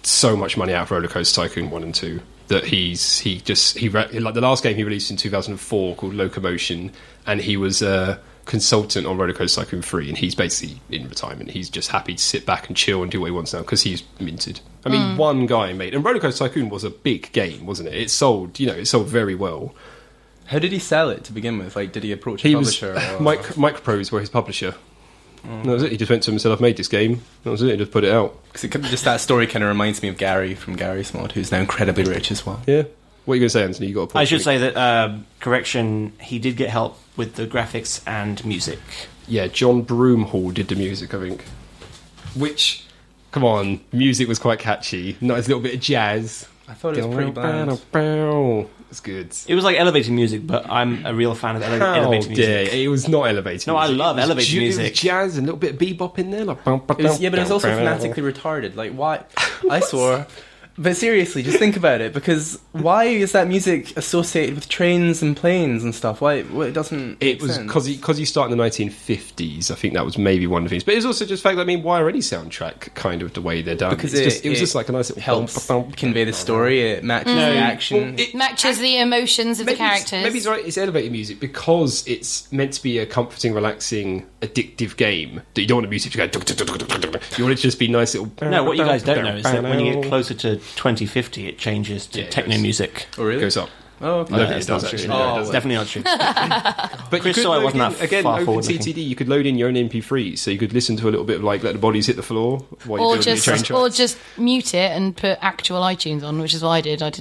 so much money out of Roller Coaster Tycoon 1 and 2 that like the last game he released in 2004 called Locomotion, and he was consultant on Roller Coaster Tycoon 3, and he's basically in retirement. He's just happy to sit back and chill and do what he wants now because he's minted. I mean, one guy made, and Roller Coaster Tycoon was a big game, wasn't it? It sold very well. How did he sell it to begin with? Like, did he approach a publisher? Microprose were his publisher. That was it. He just went to him and said, "I've made this game." That was it. He just put it out. Because just that story kind of reminds me of Gary from Gary's Mod, who's now incredibly rich as well. Yeah. What are you going to say, Anthony? You got a point. I should say that, correction, he did get help with the graphics and music. Yeah, John Broomhall did the music, I think. Which, come on, music was quite catchy. Nice little bit of jazz. I thought it was pretty bland. It's good. It was like elevator music, but I'm a real fan of elevator music. It was not elevator No, music. I love elevator music. It was jazz and a little bit of bebop in there. Like, But it was also fanatically retarded. Like, why? I swore. But seriously, just think about it, because why is that music associated with trains and planes and stuff? Why it doesn't? It was because you start in the 1950s. I think that was maybe one of the things. But it's also just fact. I mean, why are any soundtrack kind of the way they're done? Because it was just like a nice little helps convey the story. It matches the action. Well, it matches the emotions of the characters. Maybe it's right. It's elevator music because it's meant to be a comforting, relaxing, addictive game. That you don't want the music to go. You want it to just be nice little. No, what you guys don't know is that when you get closer to 2050, it changes to techno music. Oh, really? It goes up. Oh, okay. I don't think it does actually. No, it's definitely not true. But Chris saw I wasn't that again, far open forward TTD, you could load in your own MP3s, so you could listen to a little bit of like Let the Bodies Hit the Floor while or you're doing your train tracks. just mute it and put actual iTunes on, which is what I did. I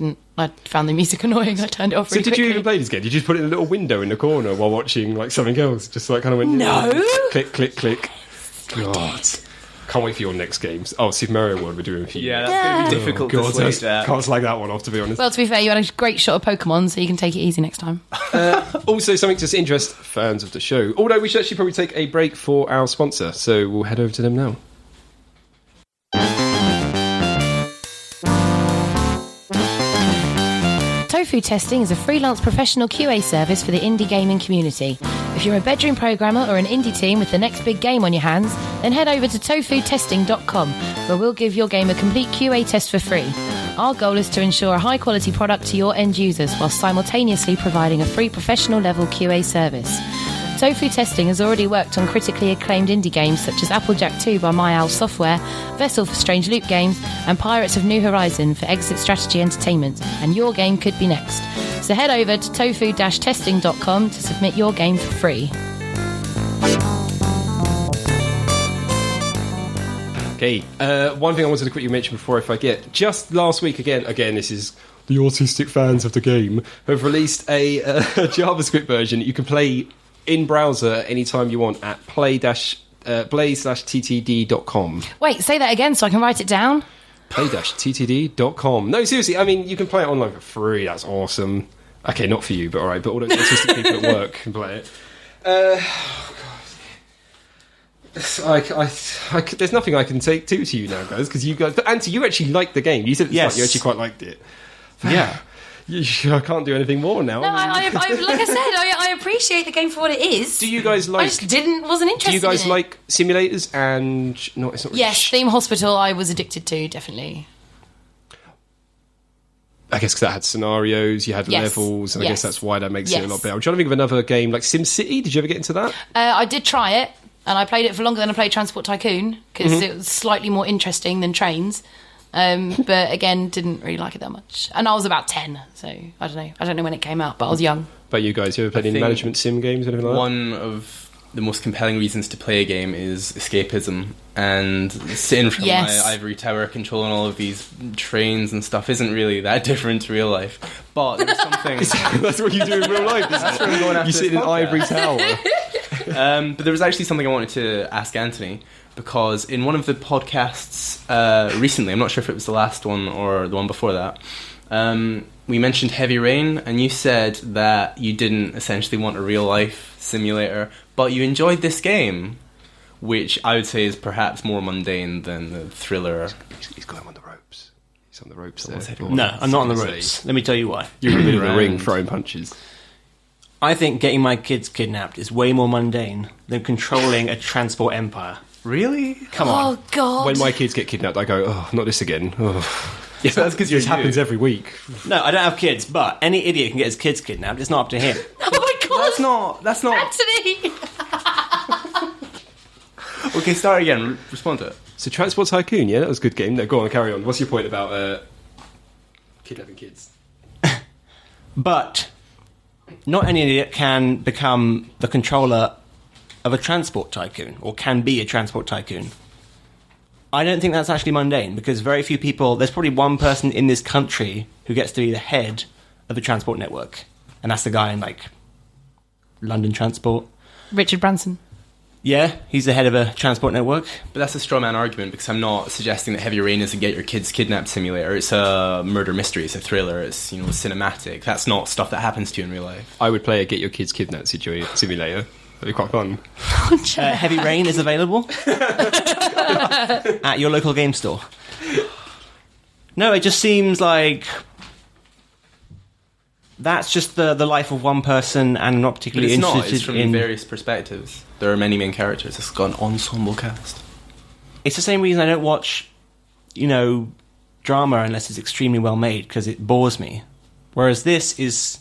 found the music annoying. I turned it off. So did you even play this game? Did you just put it in a little window in the corner while watching like something else? Just like kind of went click, click, click. God. Can't wait for your next games. Oh, Super Mario World we're doing for you. Yeah, that's going to be difficult to switch that. Can't slag that one off, to be honest. Well, to be fair, you had a great shot of Pokemon, so you can take it easy next time. Also, something to interest fans of the show. Although we should actually probably take a break for our sponsor, so we'll head over to them now. Tofu Testing is a freelance professional QA service for the indie gaming community. If you're a bedroom programmer or an indie team with the next big game on your hands, then head over to tofutesting.com, where we'll give your game a complete QA test for free. Our goal is to ensure a high-quality product to your end users while simultaneously providing a free professional-level QA service. Tofu Testing has already worked on critically acclaimed indie games such as Applejack 2 by My Owl Software, Vessel for Strange Loop Games, and Pirates of New Horizon for Exit Strategy Entertainment, and your game could be next. So head over to tofu-testing.com to submit your game for free. Okay, one thing I wanted to quickly mention before I forget. Just last week, again, this is the autistic fans of the game, have released a JavaScript version that you can play in browser anytime you want at play-ttd.com. Wait, say that again so I can write it down. play-ttd.com. No, seriously, I mean, you can play it online for free. That's awesome. Okay, not for you, but alright, but all those autistic people at work can play it. There's nothing I can take to you now, guys, because you guys... But Auntie, you actually liked the game. You said at the start you actually quite liked it. Yeah. I can't do anything more now. No, I like I said, I appreciate the game for what it is. Do you guys like... I just wasn't interested. Do you guys in it. like simulators and... No, it's not really Yes, Theme Hospital I was addicted to, definitely. I guess because that had scenarios, you had levels, and I guess that's why that makes it a lot better. I'm trying to think of another game like SimCity. Did you ever get into that? I did try it, and I played it for longer than I played Transport Tycoon, because it was slightly more interesting than trains. But again, didn't really like it that much. And I was about 10, so I don't know. I don't know when it came out, but I was young. But you guys, you ever played any management sim games or anything like that? One of the most compelling reasons to play a game is escapism, and sitting from my ivory tower controlling all of these trains and stuff isn't really that different to real life. But there was something... That's what you do in real life, isn't That's where I'm going after You sit in an ivory tower. But there was actually something I wanted to ask Anthony, because in one of the podcasts recently, I'm not sure if it was the last one or the one before that, we mentioned Heavy Rain, and you said that you didn't essentially want a real life simulator, but you enjoyed this game, which I would say is perhaps more mundane than the thriller. He's got him on the ropes. He's on the ropes there. No, I'm not on the ropes. Let me tell you why. You're in the middle of the ring throwing punches. I think getting my kids kidnapped is way more mundane than controlling a transport empire. Really? Come on. Oh, God. When my kids get kidnapped, I go, oh, not this again. Oh. Yeah, that's because This happens every week. No, I don't have kids, but any idiot can get his kids kidnapped. It's not up to him. Oh, my God. That's not... Anthony! Okay, start again. Respond to it. So Transport Tycoon, yeah, that was a good game. No, go on, carry on. What's your point about kidnapping kids? But not any idiot can become the controller of a transport tycoon, or can be a transport tycoon. I don't think that's actually mundane, because very few people... There's probably one person in this country who gets to be the head of a transport network, and that's the guy in, like, London Transport. Richard Branson. Yeah, he's the head of a transport network. But that's a straw man argument, because I'm not suggesting that Heavy Rain is a get your kids kidnapped simulator. It's a murder mystery, it's a thriller, it's, cinematic. That's not stuff that happens to you in real life. I would play a get your kids kidnapped simulator. That'd be quite fun. Heavy Rain is available at your local game store. No, it just seems like that's just the life of one person, and not particularly interested It's from in various perspectives. There are many main characters. It's got an ensemble cast. It's the same reason I don't watch, drama unless it's extremely well made, because it bores me. Whereas this is,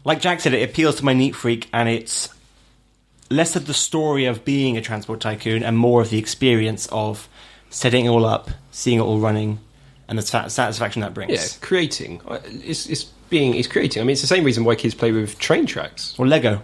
like Jack said, it appeals to my neat freak, and it's less of the story of being a transport tycoon and more of the experience of setting it all up, seeing it all running, and the satisfaction that brings. Yeah, creating. It's creating. I mean, it's the same reason why kids play with train tracks. Or Lego.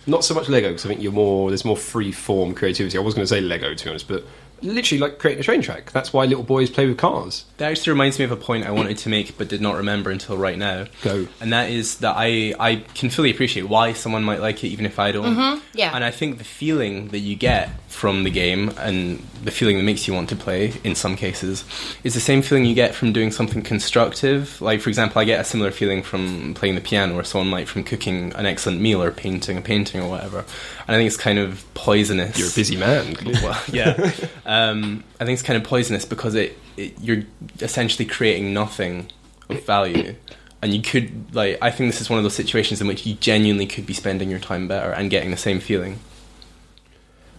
Not so much Lego, because I think there's more free-form creativity. I was going to say Lego, to be honest, but literally like creating a train track. That's why little boys play with cars. That actually reminds me of a point I wanted to make but did not remember until right now. Go. And that is that I can fully appreciate why someone might like it, even if I don't. Mm-hmm. Yeah. And I think the feeling that you get from the game, and the feeling that makes you want to play in some cases, is the same feeling you get from doing something constructive. Like, for example, I get a similar feeling from playing the piano, or someone might from cooking an excellent meal, or painting a painting, or whatever. And I think it's kind of poisonous. You're a busy man. Well, yeah. I think it's kind of poisonous because you're essentially creating nothing of value. And you could, I think this is one of those situations in which you genuinely could be spending your time better and getting the same feeling.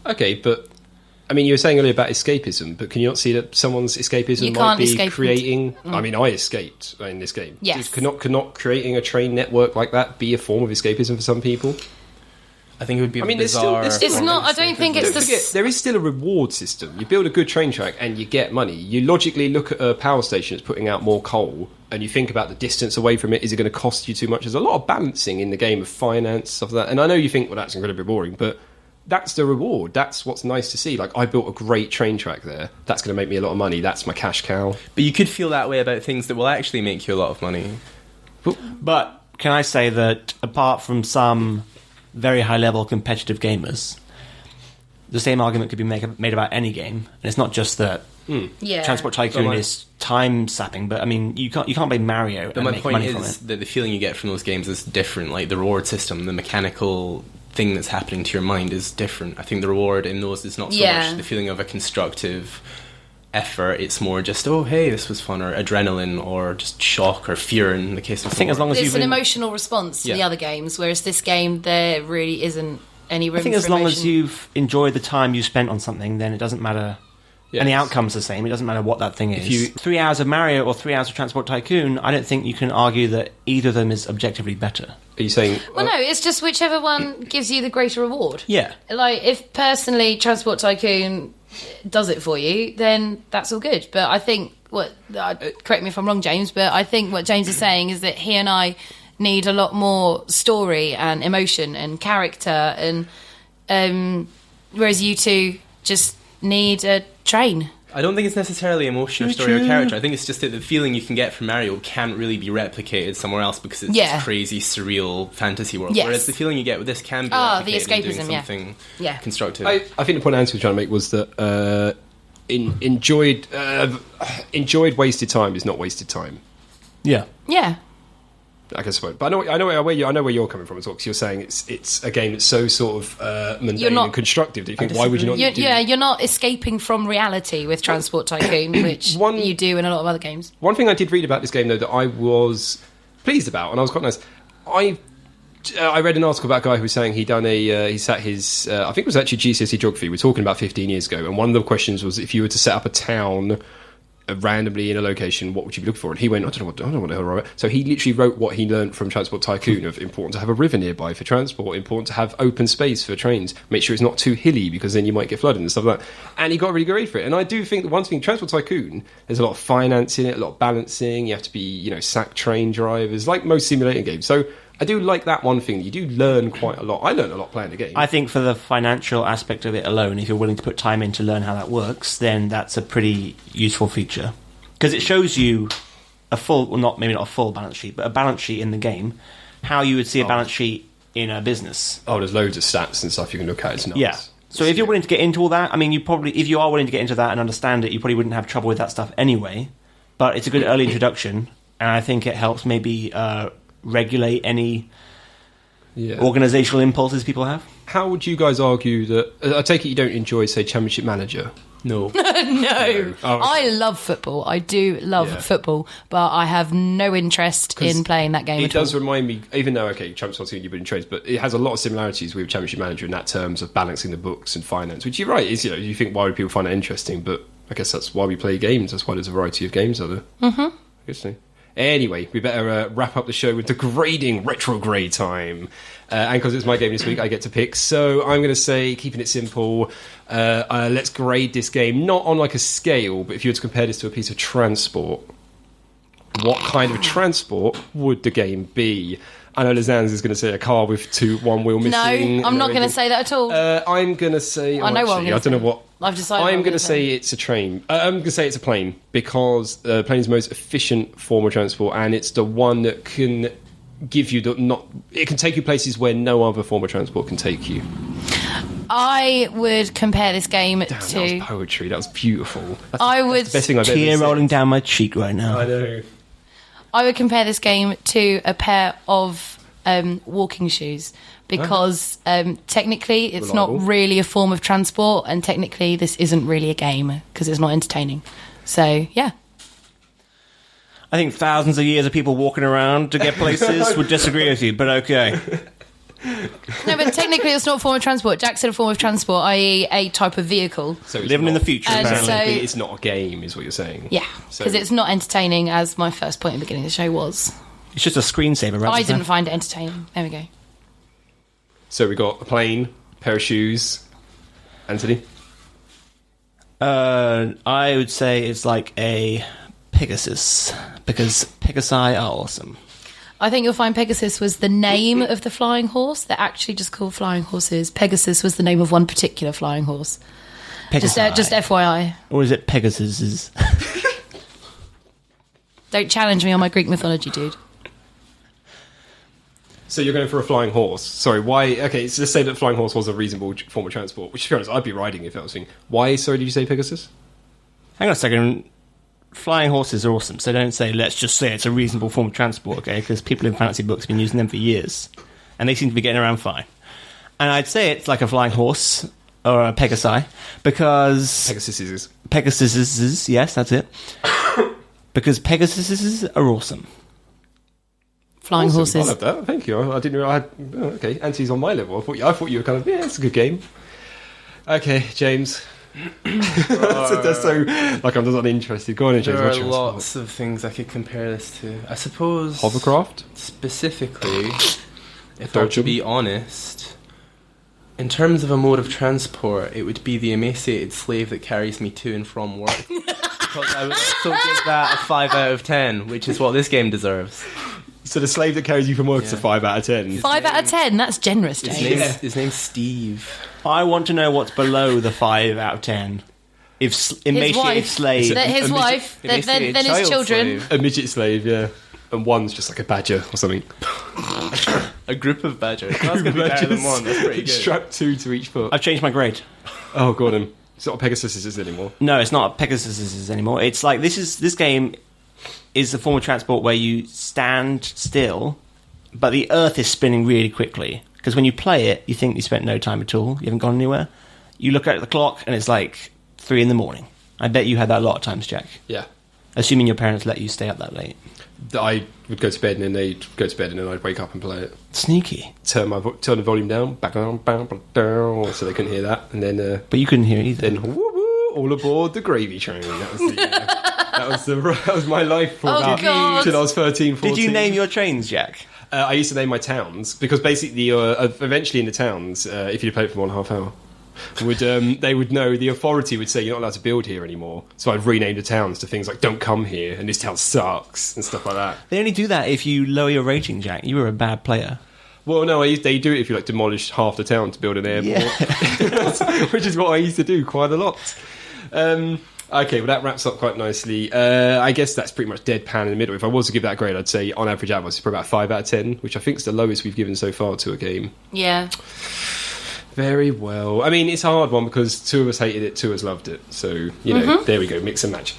Okay, but, I mean, you were saying earlier about escapism, but can you not see that someone's escapism might be creating... I mean, I escaped in this game. Yes. Could not creating a train network like that be a form of escapism for some people? I think it would be bizarre. It's not. I don't think it's the. There is still a reward system. You build a good train track and you get money. You logically look at a power station that's putting out more coal, and you think about the distance away from it. Is it going to cost you too much? There's a lot of balancing in the game of finance, stuff like that. And I know you think, well, that's incredibly boring, but that's the reward. That's what's nice to see. Like, I built a great train track there. That's going to make me a lot of money. That's my cash cow. But you could feel that way about things that will actually make you a lot of money. But can I say that apart from some very high-level competitive gamers, the same argument could be made about any game, and it's not just that Transport Tycoon is time-sapping, but I mean, you can't play Mario and make money from it. My point is that the feeling you get from those games is different. Like, the reward system, the mechanical thing that's happening to your mind is different. I think the reward in those is not so much the feeling of a constructive effort. It's more just, oh, hey, this was fun, or adrenaline, or just shock or fear in the case of... I think as long as it's an emotional response to the other games, whereas this game, there really isn't any room for emotion. I think as long as you've enjoyed the time you spent on something, then it doesn't matter... Yes. And the outcome's the same. It doesn't matter what that thing is. 3 hours of Mario or 3 hours of Transport Tycoon, I don't think you can argue that either of them is objectively better. Are you saying... Well, no, it's just whichever one gives you the greater reward. Yeah. Like, if personally Transport Tycoon does it for you, then that's all good. But I think, correct me if I'm wrong, James, but I think what James is saying is that he and I need a lot more story and emotion and character, and whereas you two just need a train. I don't think it's necessarily emotion or story or character. I think it's just that the feeling you can get from Mario can't really be replicated somewhere else because it's this crazy, surreal fantasy world. Yes. Whereas the feeling you get with this can be replicated the escapism, in doing something constructive. I think the point Anthony was trying to make was that enjoyed wasted time is not wasted time. Yeah. Yeah. I guess, but I know where you're coming from as well, because you're saying it's a game that's so sort of mundane and constructive that you think, why would you not? You're not escaping from reality with Transport Tycoon, which you do in a lot of other games. One thing I did read about this game, though, that I was pleased about, and I was quite nice. I read an article about a guy who was saying he sat his I think it was actually GCSE geography. We're talking about 15 years ago, and one of the questions was if you were to set up a town randomly in a location, what would you be looking for? And he went, I don't know what the hell wrote. So he literally wrote what he learned from Transport Tycoon of important to have a river nearby for transport, important to have open space for trains, make sure it's not too hilly because then you might get flooded and stuff like that. And he got a really good grade for it. And I do think that one thing, Transport Tycoon, there's a lot of finance in it, a lot of balancing. You have to be, sack train drivers, like most simulating games. So I do like that one thing. You do learn quite a lot. I learned a lot playing the game. I think for the financial aspect of it alone, if you're willing to put time in to learn how that works, then that's a pretty useful feature. Because it shows you a full, well, maybe not a full balance sheet, but a balance sheet in the game, how you would see a balance sheet in a business. Oh, there's loads of stats and stuff you can look at. It's nuts. Yeah. So if you're willing to get into all that, I mean, if you are willing to get into that and understand it, you probably wouldn't have trouble with that stuff anyway. But it's a good early introduction, and I think it helps maybe regulate any organisational impulses people have. How would you guys argue that... I take it you don't enjoy, say, Championship Manager? No. No. Oh, okay. I love football. I do love football, but I have no interest in playing that game It at all. does remind me, even though, Championship Manager you've been in trades, but it has a lot of similarities with Championship Manager in that terms of balancing the books and finance, which you're right, is, you think, why would people find it interesting? But I guess that's why we play games. That's why there's a variety of games, are there? Mm-hmm. Good thing. Anyway, we better wrap up the show with the grading retrograde time. And because it's my game this week, I get to pick. So I'm going to say, keeping it simple, let's grade this game, not on like a scale, but if you were to compare this to a piece of transport, what kind of transport would the game be? I know Lizanne's is going to say a car with one wheel missing. No, I'm not going to say that at all. I'm going to say... I know what I'm going to say. I don't know what... I've decided. I'm going to say it's a train. I'm going to say it's a plane because the plane's the most efficient form of transport, and it's the one that can give you it can take you places where no other form of transport can take you. I would compare this game Damn, to... that was poetry. That was beautiful. That's the best thing I've Tear ever rolling said. down my cheek right now. I know. I would compare this game to a pair of walking shoes because technically it's Reliable. not really a form of transport, and technically this isn't really a game because it's not entertaining. So, yeah. I think thousands of years of people walking around to get places would disagree with you, but okay. No, but technically it's not a form of transport. Jack said a form of transport, i.e. a type of vehicle. So it's Living in not- the future, And apparently. so- it's not a game, is what you're saying. Yeah, So- because it's not entertaining, as my first point at the beginning of the show was. It's just a screensaver, right? I didn't find it entertaining. There we go. So we got a plane, pair of shoes. Anthony? I would say it's like a Pegasus, because Pegasi are awesome. I think you'll find Pegasus was the name of the flying horse. They're actually just called flying horses. Pegasus was the name of one particular flying horse. Just FYI. Or is it Pegasus? Don't challenge me on my Greek mythology, dude. So you're going for a flying horse. Sorry, why? Okay, so let's say that flying horse was a reasonable form of transport, which, to be honest, I'd be riding if I was thinking. Why, sorry, did you say Pegasus? Hang on a second. Flying horses are awesome, so don't say, let's just say it's a reasonable form of transport, okay? Because people in fantasy books have been using them for years, and they seem to be getting around fine. And I'd say it's like a flying horse, or a Pegasi, because... Pegasuses, yes, that's it. Because Pegasuses are awesome. Flying Awesome. horses. I love that. Thank you. I didn't realize. Okay, Anti's on my level. I thought you were kind of. Yeah, it's a good game. Okay, James. That's so like I'm just not interested. Go on, James. There What's are your lots of things I could compare this to. I suppose hovercraft specifically, if I were to be honest, in terms of a mode of transport, it would be the emaciated slave that carries me to and from work. Because I would also give that a 5 out of 10, which is what this game deserves. So the slave that carries you from work is a 5 out of 10. 5 out of 10? That's generous, James. His name's Steve. I want to know what's below the 5 out of 10. If emaciated slave... His wife, then his children. A midget slave, yeah. And one's just like a badger or something. A group of badgers. That's going to be better than one. That's pretty good. Strapped 2 to each foot. I've changed my grade. Oh, Gordon. It's not a Pegasus is anymore. No, it's not a Pegasus anymore. It's like this game is a form of transport where you stand still, but the Earth is spinning really quickly. Because when you play it, you think you spent no time at all. You haven't gone anywhere. You look at the clock, and it's like 3 a.m. I bet you had that a lot of times, Jack. Yeah. Assuming your parents let you stay up that late. I would go to bed, and then they'd go to bed, and then I'd wake up and play it. Sneaky. Turn the volume down, back down, so they couldn't hear that, and then. But you couldn't hear it either. Then woo, woo, all aboard the gravy train. That was the That was my life for God. till I was 13, 14. Did you name your trains, Jack? I used to name my towns because basically, eventually in the towns, if you played it for 1.5 hour, they would know, the authority would say you're not allowed to build here anymore. So I'd rename the towns to things like "Don't come here" and "This town sucks" and stuff like that. They only do that if you lower your rating, Jack. You were a bad player. Well, no, they do it if you like demolish half the town to build an airport, which is what I used to do quite a lot. Okay, well that wraps up quite nicely. I guess that's pretty much deadpan in the middle. If I was to give that a grade, I'd say on average out of us, it's probably about 5 out of 10, which I think is the lowest we've given so far to a game. Yeah. Very well. I mean, it's a hard one because 2 of us hated it, 2 of us loved it. So, there we go, mix and match.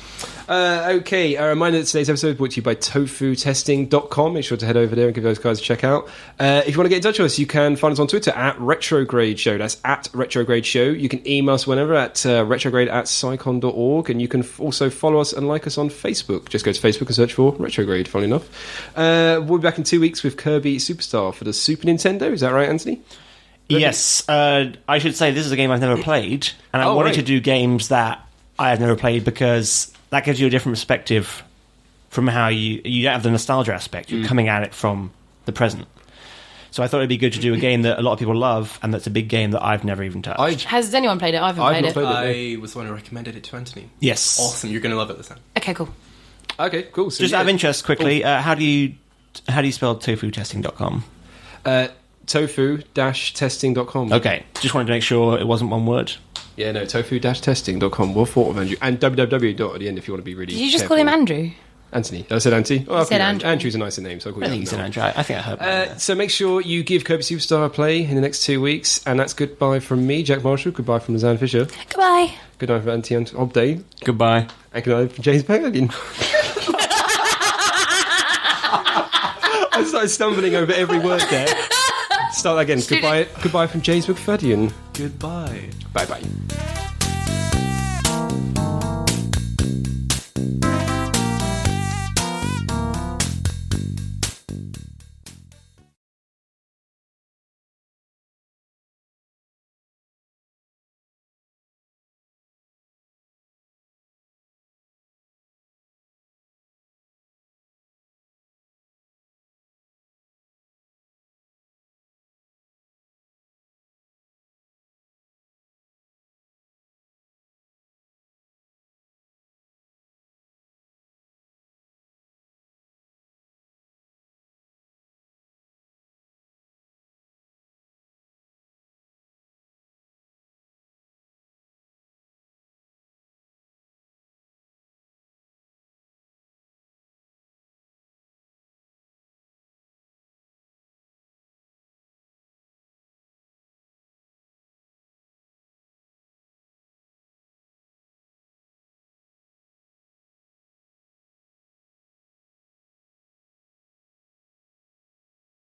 Okay, a reminder that today's episode is brought to you by tofutesting.com. Make sure to head over there and give those guys a check out. If you want to get in touch with us, you can find us on Twitter at Retrograde Show. That's at Retrograde Show. You can email us whenever at retrograde@psycon.org, and you can also follow us and like us on Facebook. Just go to Facebook and search for Retrograde, funnily enough. We'll be back in 2 weeks with Kirby Superstar for the Super Nintendo. Is that right, Anthony? Yes. I should say this is a game I've never played, and I wanted to do games that I have never played because that gives you a different perspective from how you don't have the nostalgia aspect. You're coming at it from the present. So I thought it'd be good to do a game that a lot of people love and that's a big game that I've never even touched. Has anyone played it? I haven't played it. I was the one who recommended it to Anthony. Yes. Awesome. You're going to love it this time. Okay, cool. Okay, cool. So, just out of interest, quickly, how do you spell tofutesting.com? Tofu-testing.com. Okay, just wanted to make sure it wasn't one word. Yeah, no, tofu-testing.com. Well thought of, Andrew. And www. at the end if you want to be really Did you just careful. call him Andrew? Anthony. Did I said Anthony? Oh, said Andrew. Andrew's a nicer name, so I'll call you I think you said Andrew. I think I heard that. So make sure you give Kirby Superstar a play in the next 2 weeks. And that's goodbye from me, Jack Marshall. Goodbye from Zan Fisher. Goodbye. Good night from Auntie Obday. Goodbye. And good night from James Pagan. I started stumbling over every word there. Start again. Goodbye from James McFadden. Goodbye. Bye-bye.